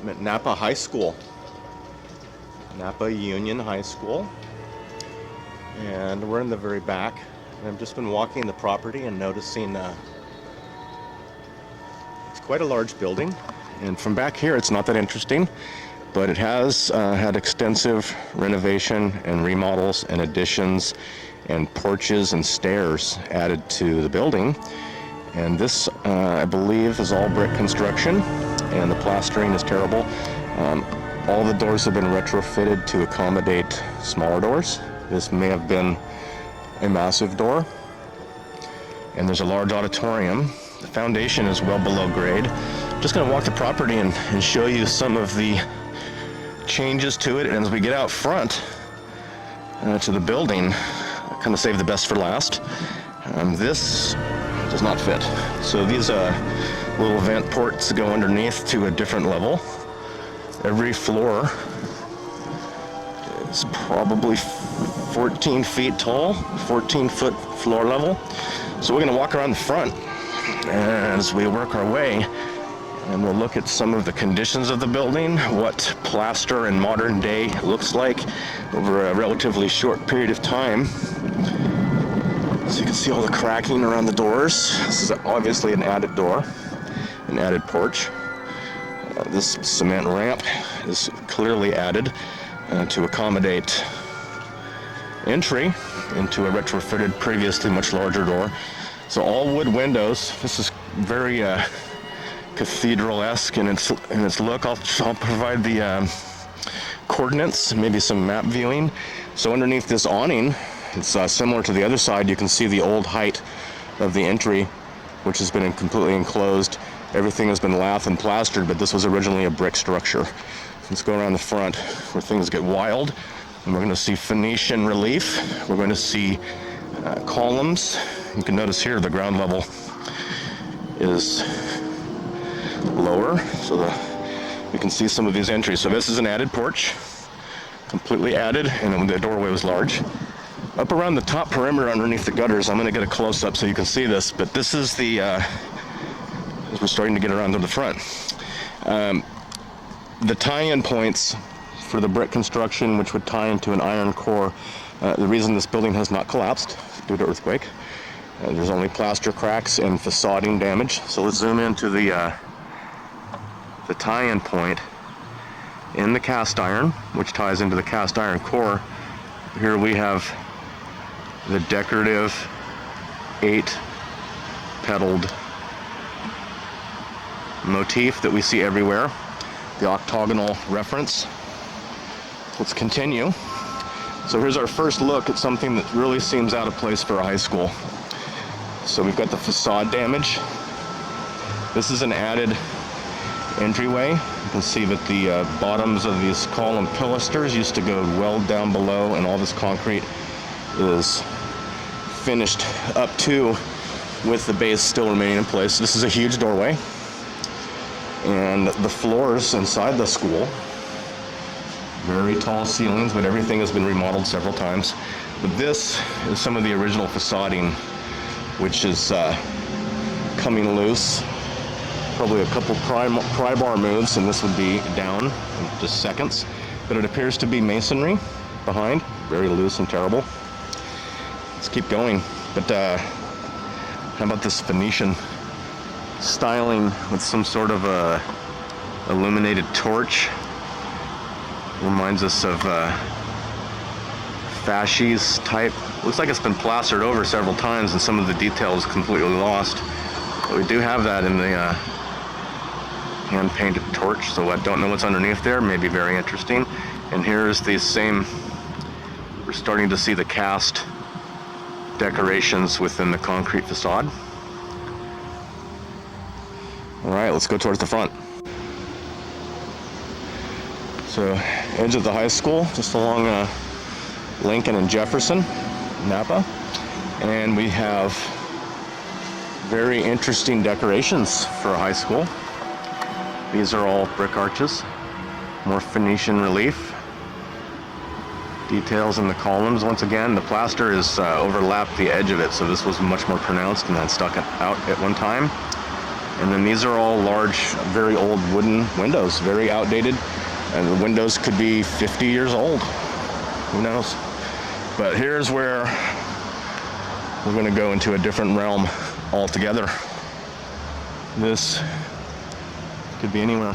I'm at Napa High School, Napa Union High School, and we're in the very back. And I've just been walking the property and noticing it's quite a large building, and from back here it's not that interesting, but it has had extensive renovation and remodels and additions and porches and stairs added to the building. And this, I believe, is all brick construction, and the plastering is terrible. All the doors have been retrofitted to accommodate smaller doors. This may have been a massive door. And there's a large auditorium. The foundation is well below grade. I'm just going to walk the property and show you some of the changes to it. And as we get out front to the building, I kind of save the best for last. This does not fit. So these little vent ports go underneath to a different level. Every floor is probably 14 feet tall, 14-foot floor level. So we're going to walk around the front as we work our way, and we'll look at some of the conditions of the building, what plaster in modern day looks like over a relatively short period of time. So you can see all the cracking around the doors. This is obviously an added door, an added porch. This cement ramp is clearly added to accommodate entry into a retrofitted, previously much larger door. So all wood windows. This is very cathedral-esque in its look. I'll provide the coordinates, maybe some map viewing. So underneath this awning, it's similar to the other side. You can see the old height of the entry, which has been completely enclosed. Everything has been lath and plastered, but this was originally a brick structure. Let's go around the front where things get wild, and we're going to see Phoenician relief. We're going to see columns. You can notice here the ground level is lower, so you can see some of these entries. So this is an added porch, completely added, and the doorway was large. Up around the top perimeter underneath the gutters, I'm going to get a close-up so you can see this, but this is the, as we're starting to get around to the front. The tie-in points for the brick construction, which would tie into an iron core, the reason this building has not collapsed due to earthquake, there's only plaster cracks and facading damage. So let's zoom into the tie-in point in the cast iron, which ties into the cast iron core. Here we have the decorative 8-petaled motif that we see everywhere, the octagonal reference. Let's continue. So here's our first look at something that really seems out of place for a high school. So we've got the facade damage. This is an added entryway. You can see that the bottoms of these column pilasters used to go well down below, and all this concrete is finished up to with the base still remaining in place. This is a huge doorway, and the floors inside the school, very tall ceilings, but everything has been remodeled several times. But this is some of the original facading, which is coming loose. Probably a couple pry bar moves, and this would be down in just seconds. But it appears to be masonry behind, very loose and terrible. Let's keep going. But how about this Phoenician styling with some sort of a illuminated torch? Reminds us of fasces type. Looks like it's been plastered over several times, and some of the detail is completely lost. But we do have that in the hand-painted torch, so I don't know what's underneath there. Maybe very interesting. And here's the same, we're starting to see the cast decorations within the concrete facade. All right, let's go towards the front. So, edge of the high school, just along Lincoln and Jefferson, Napa. And we have very interesting decorations for a high school. These are all brick arches, more Phoenician relief. Details in the columns. Once again, the plaster is overlapped the edge of it, so this was much more pronounced and then stuck out at one time. And then these are all large, very old wooden windows, very outdated. And the windows could be 50 years old. Who knows? But here's where we're going to go into a different realm altogether. This could be anywhere.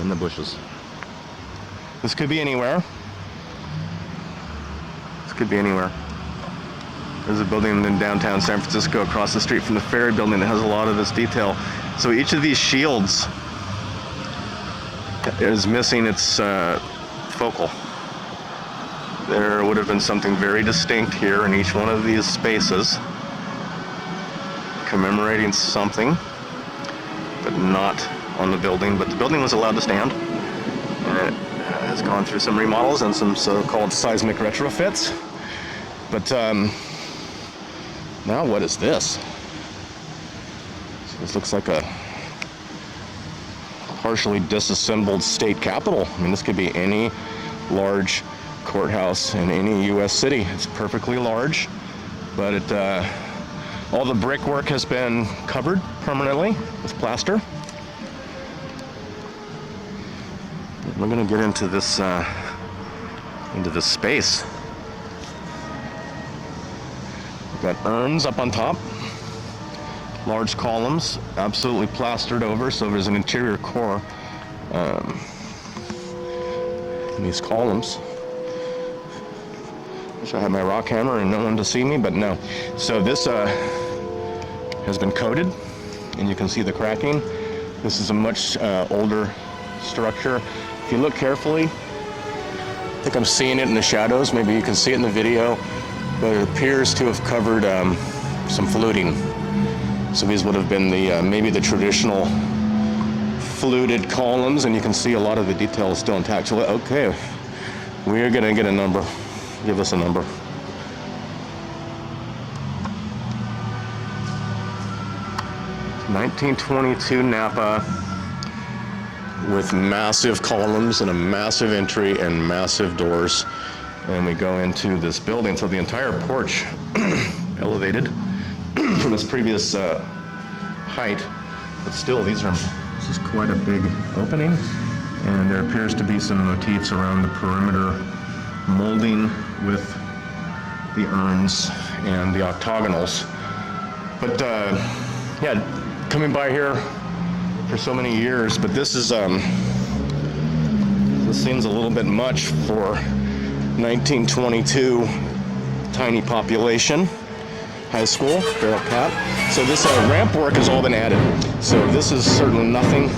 In the bushes. This could be anywhere. This could be anywhere. There's a building in downtown San Francisco across the street from the ferry building that has a lot of this detail. So each of these shields is missing its focal. There would have been something very distinct here in each one of these spaces, commemorating something, but not on the building. But the building was allowed to stand, and it has gone through some remodels and some so-called seismic retrofits. But now what is this? So this looks like a partially disassembled state capitol. I mean, this could be any large courthouse in any U.S. city. It's perfectly large, but all the brickwork has been covered permanently with plaster. We're going to get into this space. We've got urns up on top, large columns, absolutely plastered over, so there's an interior core in these columns. Wish I had my rock hammer and no one to see me, but no. So this has been coated, and you can see the cracking. This is a much older structure. If you look carefully, I think I'm seeing it in the shadows. Maybe you can see it in the video, but it appears to have covered some fluting. So these would have been the maybe the traditional fluted columns, and you can see a lot of the detail is still intact. So, okay, we're gonna get a number. Give us a number. (1922) Napa, with massive columns and a massive entry and massive doors. And we go into this building. So the entire porch elevated from its previous height, but still this is quite a big opening, and there appears to be some motifs around the perimeter molding with the urns and the octagonals. But yeah, coming by here for so many years, but this seems a little bit much for 1922 tiny population. High school, Barrel Cat. So this ramp work has all been added. So this is certainly nothing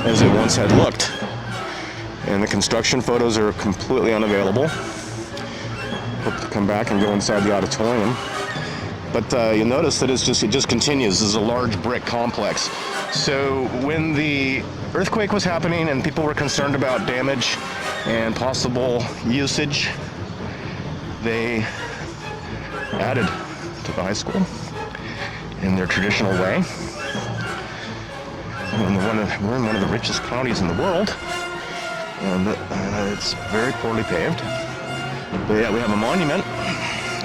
as it once had looked. And the construction photos are completely unavailable. Hope to come back and go inside the auditorium. But you'll notice that it just continues. This is a large brick complex. So when the earthquake was happening and people were concerned about damage and possible usage, they added to the high school in their traditional way. And we're in one of the richest counties in the world, and it's very poorly paved. But yeah, we have a monument.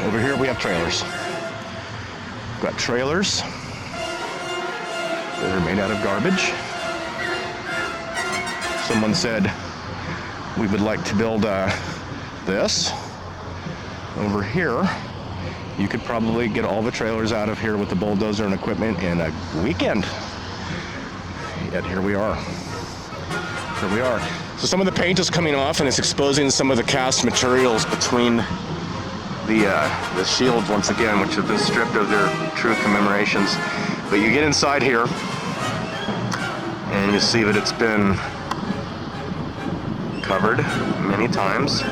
Over here we have trailers. We've got trailers that are made out of garbage. Someone said, we would like to build this. Over here, you could probably get all the trailers out of here with the bulldozer and equipment in a weekend. Yet here we are. Here we are. So some of the paint is coming off, and it's exposing some of the cast materials between the shields once again, which have been stripped of their true commemorations. But you get inside here, and you see that it's been covered many times.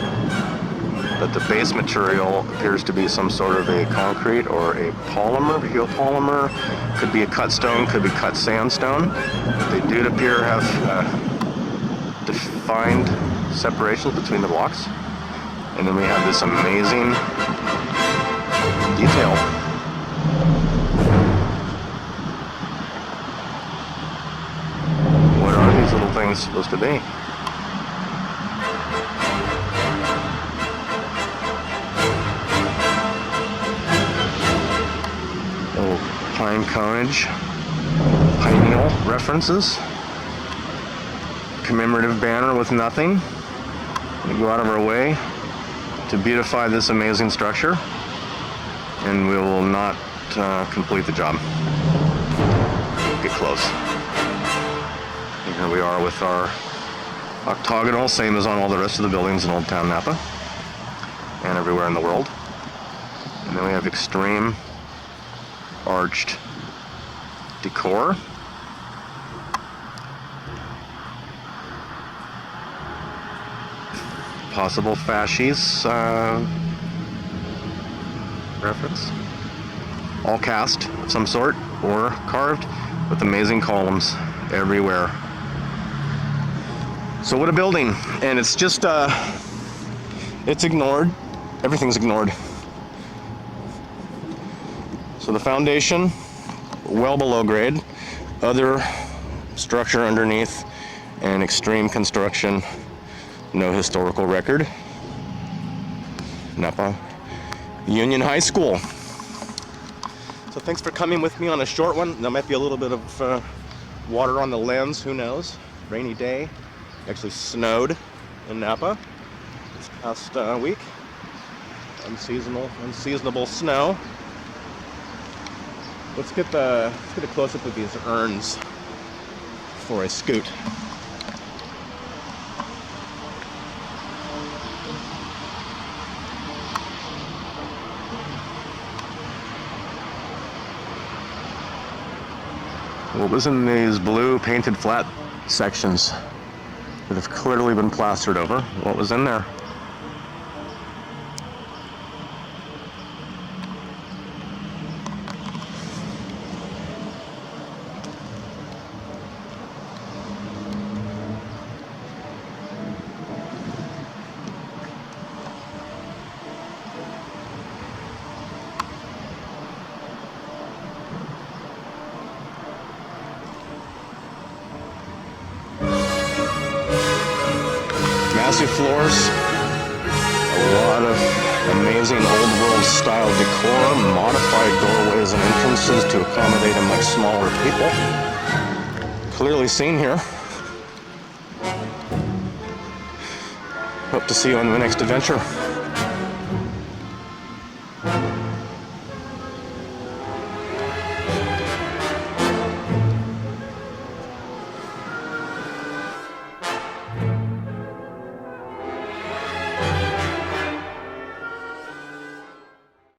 But the base material appears to be some sort of a concrete or a polymer, geopolymer. Could be a cut stone, could be cut sandstone. They do appear to have defined separations between the blocks. And then we have this amazing detail. What are these little things supposed to be? Victorian coinage, pineal references, commemorative banner with nothing. We go out of our way to beautify this amazing structure, and we will not complete the job. Get close. And here we are with our octagonal, same as on all the rest of the buildings in Old Town Napa and everywhere in the world. And then we have extreme arched decor. Possible fasces reference. All cast of some sort or carved with amazing columns everywhere. So what a building. And it's just, it's ignored. Everything's ignored. So the foundation, well below grade. Other structure underneath and extreme construction. No historical record. Napa Union High School. So thanks for coming with me on a short one. There might be a little bit of water on the lens, who knows. Rainy day. Actually snowed in Napa this past week. Unseasonable snow. Let's get a close up of these urns before I scoot. What was in these blue painted flat sections that have clearly been plastered over? What was in there? Massive floors, a lot of amazing old world style decor, modified doorways and entrances to accommodate a much smaller people. Clearly seen here. Hope to see you on the next adventure.